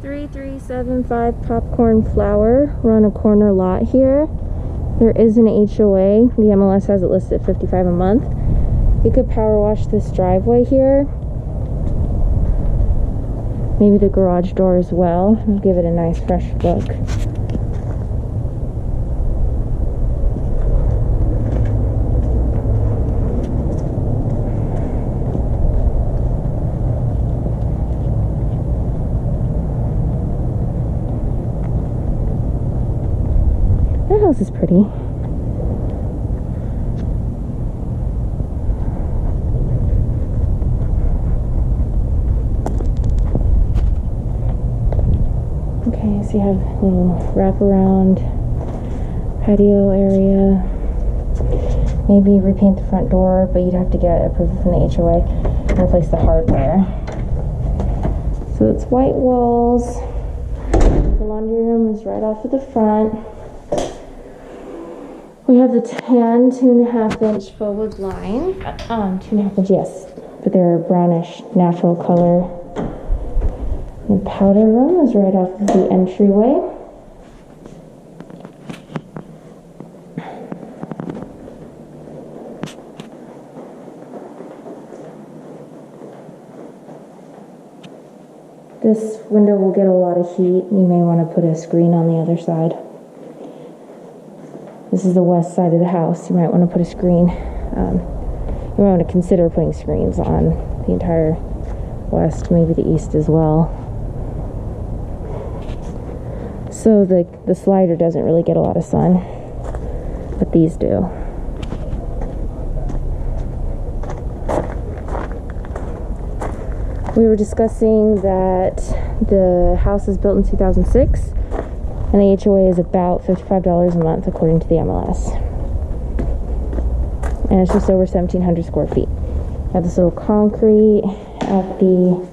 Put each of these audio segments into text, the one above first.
3375 Popcorn Flower. We're on a corner lot here. There is an HOA. The MLS has it listed at $55 a month. You could power wash this driveway here. Maybe the garage door as well. It'll give it a nice fresh look. That house is pretty. Okay, so you have a little wraparound patio area. Maybe repaint the front door, but you'd have to get approval from the HOA and replace the hardware. So it's white walls. The laundry room is right off to the front. We have the tan 2.5-inch forward line. 2.5 inch, yes, but they're brownish natural color. The powder room is right off of the entryway. This window will get a lot of heat. You may want to put a screen on the other side. This is the west side of the house. You might want to put a screen. You might want to consider putting screens on the entire west, maybe the east as well. So the slider doesn't really get a lot of sun, but these do. We were discussing that the house is built in 2006. And the HOA is about $55 a month according to the MLS. And it's just over 1,700 square feet. I have this little concrete at the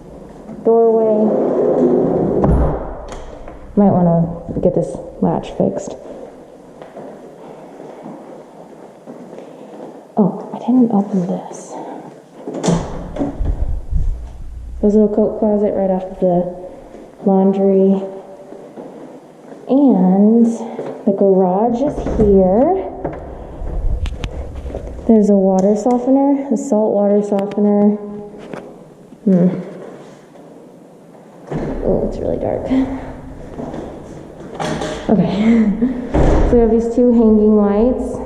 doorway. Might want to get this latch fixed. Oh, I didn't open this. There's a little coat closet right off the laundry. And the garage is here. There's a water softener, a salt water softener. Oh, it's really dark. Okay. So we have these two hanging lights.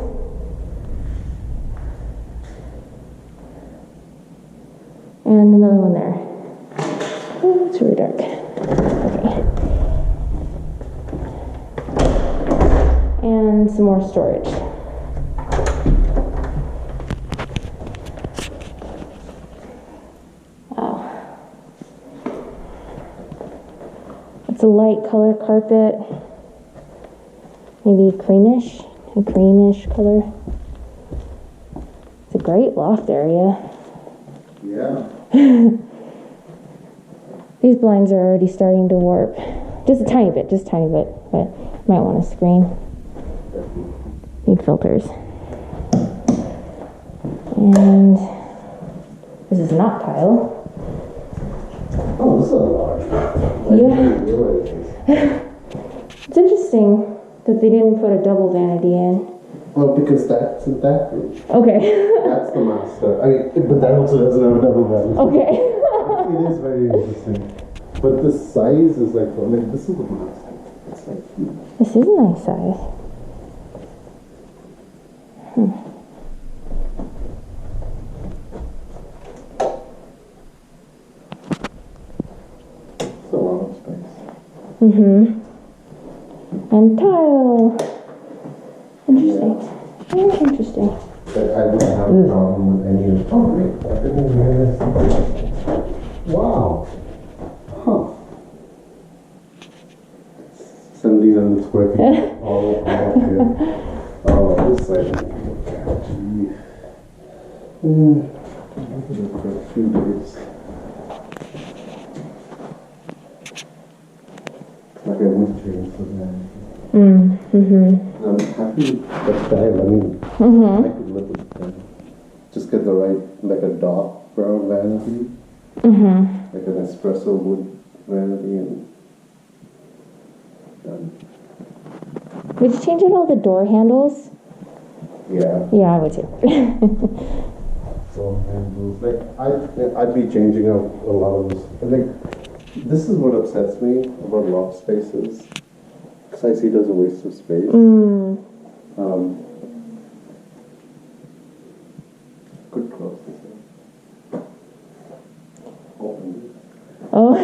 And another one there. Oh, it's really dark. Okay. And some more storage. Wow. It's a light color carpet. Maybe a creamish color. It's a great loft area. Yeah. These blinds are already starting to warp. Just a tiny bit, but might want a screen. Need filters. And this is not tile. Oh, this is a large. Yeah. It's interesting that they didn't put a double vanity in. Well, because that's that room. Okay. That's the master. But that also doesn't have a double vanity. Okay. It is very interesting. But the size is like this is the master. It's like This is a nice size. It's a lot of space. And tile. Interesting. Very interesting. But I don't have a problem with any of. Oh, great. I didn't even realize. Wow. Huh. 1,700 square feet. all up here. Oh, this side. Gee. Look at it for a few days. Like I would change for that. I'm happy with that style. I mean, I could live with that. Just get the right, like a dark brown vanity, like an espresso wood vanity, and done. Would you change out all the door handles? Yeah. Yeah, I would too. So handles, like I'd be changing out a lot of this. I think this is what upsets me about loft spaces, because I see it as a waste of space. Could close this up. Open it. Oh.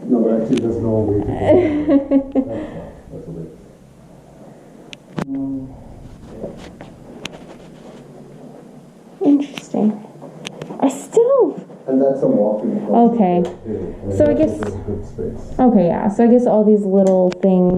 No, actually, there's no way to do that. That's a bit. Interesting. I still. And that's a walking. Okay. So I guess. Good space. Okay, yeah. So I guess all these little things.